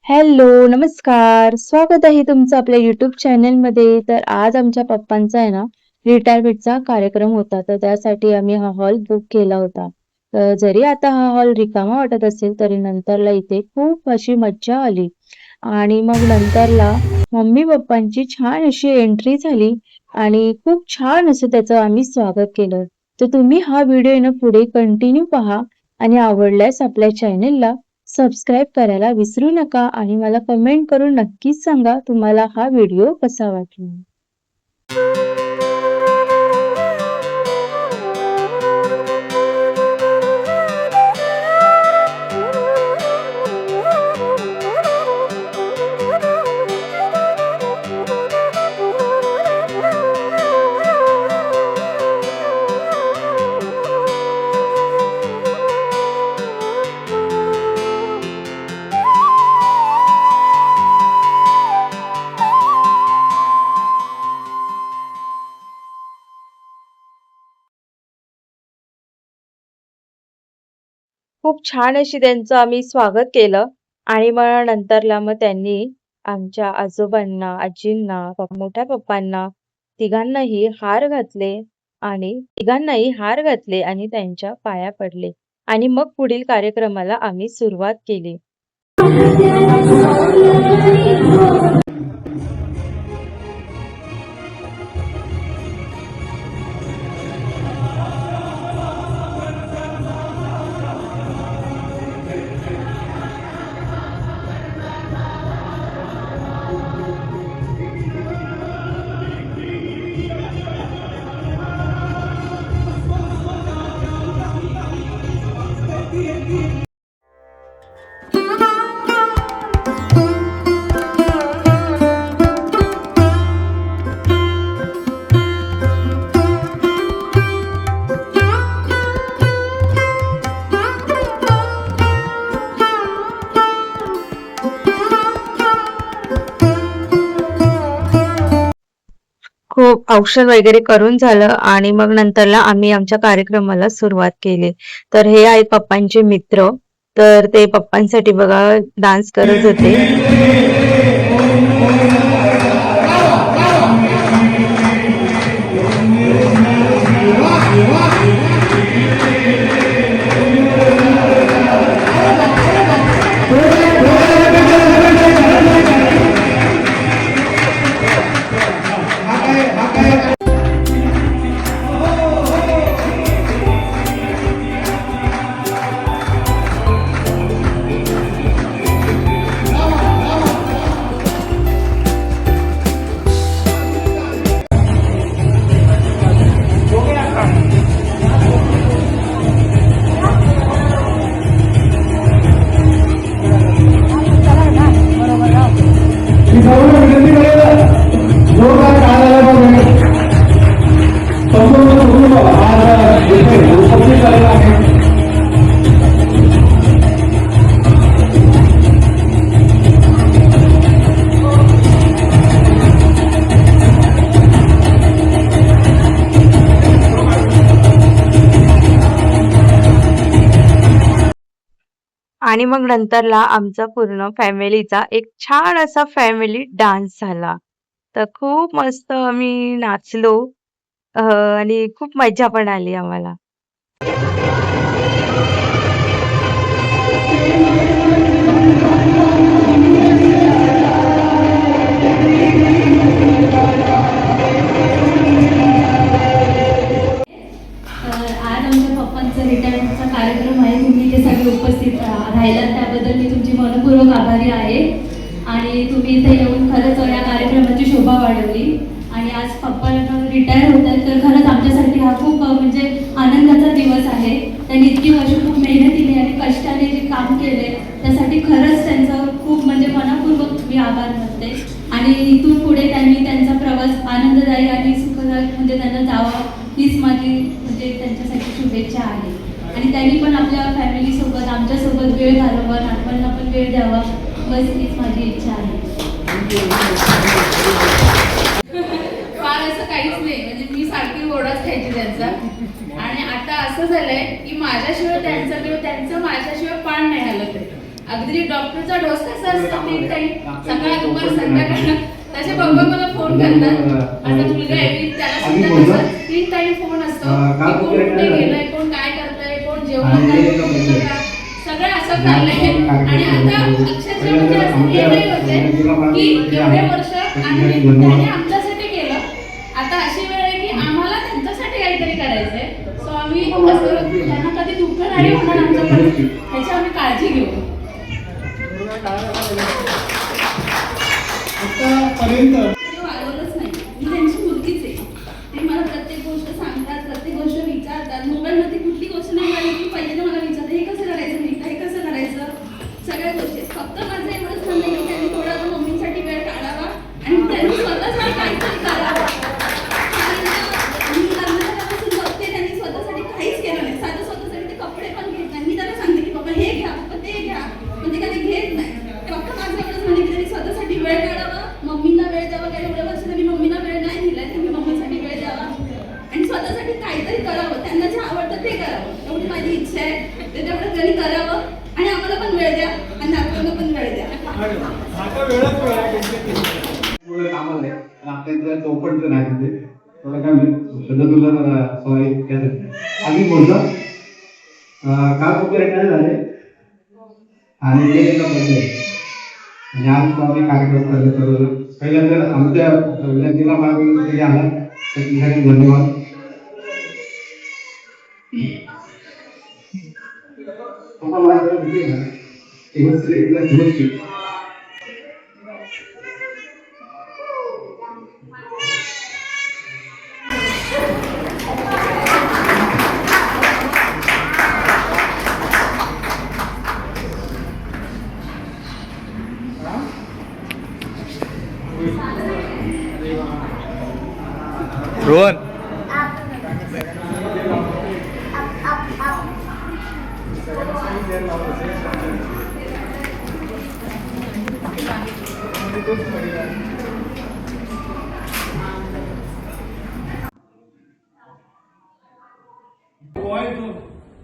Hello, नमस्कार. स्वागत आहे तुमचं आपल्या YouTube चॅनलमध्ये. तर आज आमच्या पप्पांचा आहे ना, रिटायरमेंटचा कार्यक्रम होता. तर त्यासाठी आम्ही हा हॉल बुक केला होता. तर जरी आता हा हॉल रिकामा वाटत असेल, तरी नंतरला इथे खूप अशी मज्जा आली. आणि मग नंतरला मम्मी-पप्पांची छान अशी एंट्री झाली आणि खूप छान असं त्याचं आम्ही स्वागत केलं. तर तुम्ही हा व्हिडिओ आहे ना, पुढे कंटिन्यू पहा आणि आवडल्यास आपल्या चॅनलला सबस्क्राईब करायला विसरू नका आणि मला कमेंट करून नक्कीच सांगा तुम्हाला हा व्हिडिओ कसा वाटला. खूप छान अशी त्यांचं आम्ही स्वागत केलं आणि मग नंतरला मग त्यांनी आमच्या आजोबांना, आजींना, मोठ्या पप्पांना तिघांनाही हार घातले आणि त्यांच्या पाया पडले आणि मग पुढील कार्यक्रमाला आम्ही सुरुवात केली. खूप औषध वगैरे करून झालं आणि मग नंतरला आम्ही आमच्या कार्यक्रमाला सुरुवात केली. तर हे आहेत पप्पांचे मित्र. तर ते पप्पांसाठी बघा डान्स करत होते. आणि मग नंतरला आमचा पूर्ण फॅमिलीचा एक छान असा फॅमिली डान्स झाला. तर खूप मस्त आम्ही नाचलो आणि खूप मज्जा पण आली आम्हाला. आज आमच्या पप्पांचा रिटायरमेंटचा कार्यक्रम आहे. तुम्ही इथे सगळे उपस्थित राहिलात त्याबद्दल मी तुमची मनपूर्वक आभारी आहे. आणि तुम्ही इथे येऊन खरंच या कार्यक्रमाची शोभा वाढवली. आणि आज पप्पा रिटायर होत आहेत, तर खरंच आमच्यासाठी हा खूप म्हणजे आनंदाचा दिवस आहे. त्यांनी इतकी वर्ष खूप मेहनतीने आणि कष्टाने जे काम केले त्यासाठी खरंच त्यांचं खूप म्हणजे मनपूर्वक मी आभार मानते. आणि इथून पुढे त्यांनी त्यांचा प्रवास आनंददायी आणि सुखदायक म्हणजे त्यांना जावा हीच माझी म्हणजे त्यांच्यासाठी शुभेच्छा आहे. आणि त्यांनी पण आपल्या फॅमिलीसोबत आमच्यासोबत वेळ घालवावा, नातवांना पण वेळ द्यावा, बस हीच माझी इच्छा आहे. फार असं काहीच नाही, म्हणजे मी सारखी ओढाच खायची त्यांचा. आणि आता असं झालंय की माझ्याशिवाय त्यांचं किंवा त्यांचं माझ्याशिवाय पान नाही हलत आहे. अगदी डॉक्टरचा डोस कसा असतो 3 टाइम सकाळ दुपार संध्याकाळ त्याचे पप्पा मला फोन करतात आता मुलगा आहे त्याला सुद्धा तसं 3 टाइम फोन असतो की कोण कुठे गेलंय कोण काय करतंय कोण जेवण सगळं असं चाललंय आणि आता अक्षरशः म्हणजे असं हे नाही होते की एवढे वर्ष आणि त्याने आमच्यासाठी केलं आता अशी वेळ आहे की आम्हाला त्यांच्यासाठी काहीतरी करायचंय सो आम्ही असं त्यांना कधी दुःख नाही होणार आमच्याकडे ह्याची आम्ही काळजी घेऊ आतापर्यंत वाढवलंच नाही मी त्यांची मुलगीच आहे ते मला प्रत्येक गोष्ट सांगतात प्रत्येक गोष्ट विचारतात मोबाईलमध्ये कुठली गोष्ट नाही आली की पहिले मला विचारतात हे कसं करायचं नाही हे कसं करायचं सगळ्या गोष्टी फक्त माझं एवढंच म्हणणं आहे की त्यांनी थोडा मम्मीसाठी वेळ काढावा आणि त्यांनी स्वतःसाठी काहीतरी करावं मी लग्नापासून बघते त्यांनी स्वतःसाठी काहीच केलं नाही साधं स्वतःसाठी ते कपडे पण घेत नाही मी त्यांना सांगते की बाबा हे घ्या बाबा ते घ्या पण ते कधी घेत नाही फक्त माझं एवढंच म्हणणं की त्यांनी स्वतःसाठी वेळ काढावा मम्मीला वेळ द्यावा कारण एवढ्या वर्ष त्यांनी मम्मीला वेळ नाही दिलाय त्यांनी मम्मीसाठी वेळ द्यावा आणि स्वतःसाठी काहीतरी करावं त्यांना जे आवडतं ते करावं एवढी माझी इच्छा आहे ते तेवढं त्यांनी करावं आणि आम्हाला पण वेळ द्या आणि नातवांना पण वेळ द्या आता वेळच वेळ आहे पुढे कामाला आहे आपल्या चौपट नाही तिथे थोडं काय तुला सॉरी आम्ही बोलतो काल खूप रिटायर झाले आणि ते बदले आणि आज आम्ही कार्यक्रम करतो पहिल्यांदा आमच्या विनंतीला मार्गदर्शन आला त्यासाठी धन्यवाद रोहन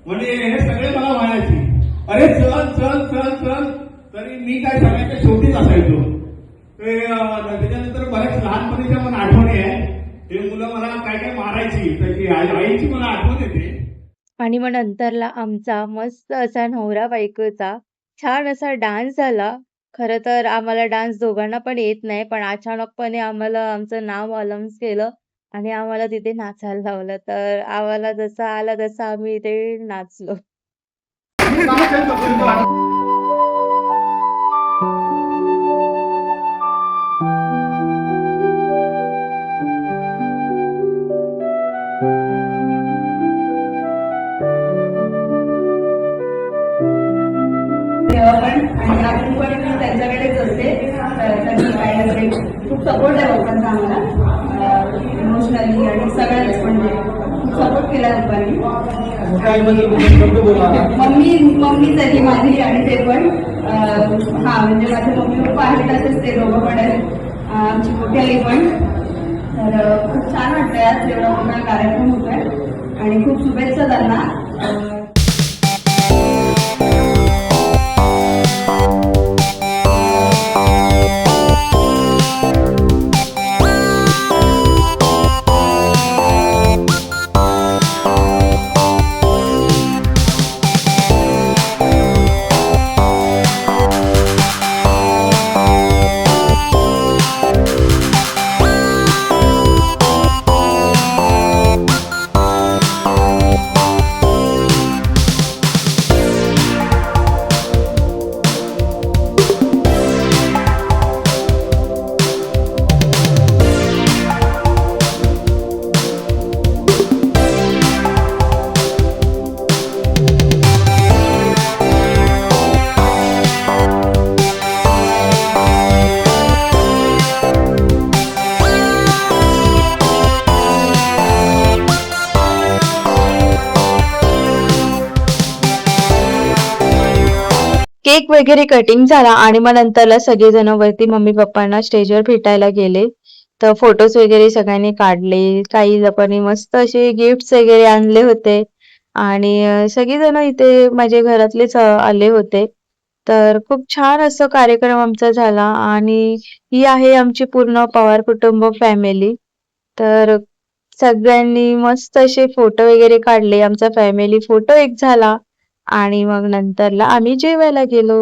म्हणजे हे सगळे मला म्हणायचे अरे चल चल चल चल तरी मी काय सगळ्याच्या शेवटीच असायचो त्याच्यानंतर बऱ्याच लहानपणीच्या मला आठवणी आहे ते मुलं मला काय काय मारायची त्याची आईची मला आठवण येते आणि मग नंतरला आमचा मस्त असा नवरा बायकोचा छान असा डान्स झाला. खरं तर आम्हाला डान्स दोघांना पण येत नाही, पण अचानकपणे आम्हाला आमचं नाव अनाउन्स केलं आणि आम्हाला तिथे नाचायला लावलं. तर आम्हाला जसं आलं तसं आम्ही इथे नाचलो. आणि आपण पण त्यांच्याकडेच असते त्यांनी काय असेल खूप सपोर्ट आहे पप्पांचा आम्हाला इमोशनली आणि सगळ्याच म्हणजे खूप सपोर्ट केला पप्पांनी मम्मीच आहे ती माझी आणि ते पण हा म्हणजे माझे मम्मी पप्पा आहेत तसेच ते दोघं पण आहेत आमची मोठी आई पण तर खूप छान वाटतंय आज एवढा मोठा कार्यक्रम होतोय आणि खूप शुभेच्छा त्यांना केक वगैरे कटिंग झाला आणि मग नंतरला सगळेजण वरती मम्मी पप्पांना स्टेजवर भेटायला गेले. तर फोटोज वगैरे सगळ्यांनी काढले. काही लोकांनी मस्त असे गिफ्ट्स वगैरे आणले होते आणि सगळेजण इथे माझे घरातलेच आले होते. तर खूप छान असं कार्यक्रम आमचा झाला आणि ही आहे आमची पूर्ण पवार कुटुंब फॅमिली. तर सगळ्यांनी मस्त असे फोटो वगैरे काढले. आमचा फॅमिली फोटो एक झाला आणि मग नंतरला आम्ही जेवायला गेलो.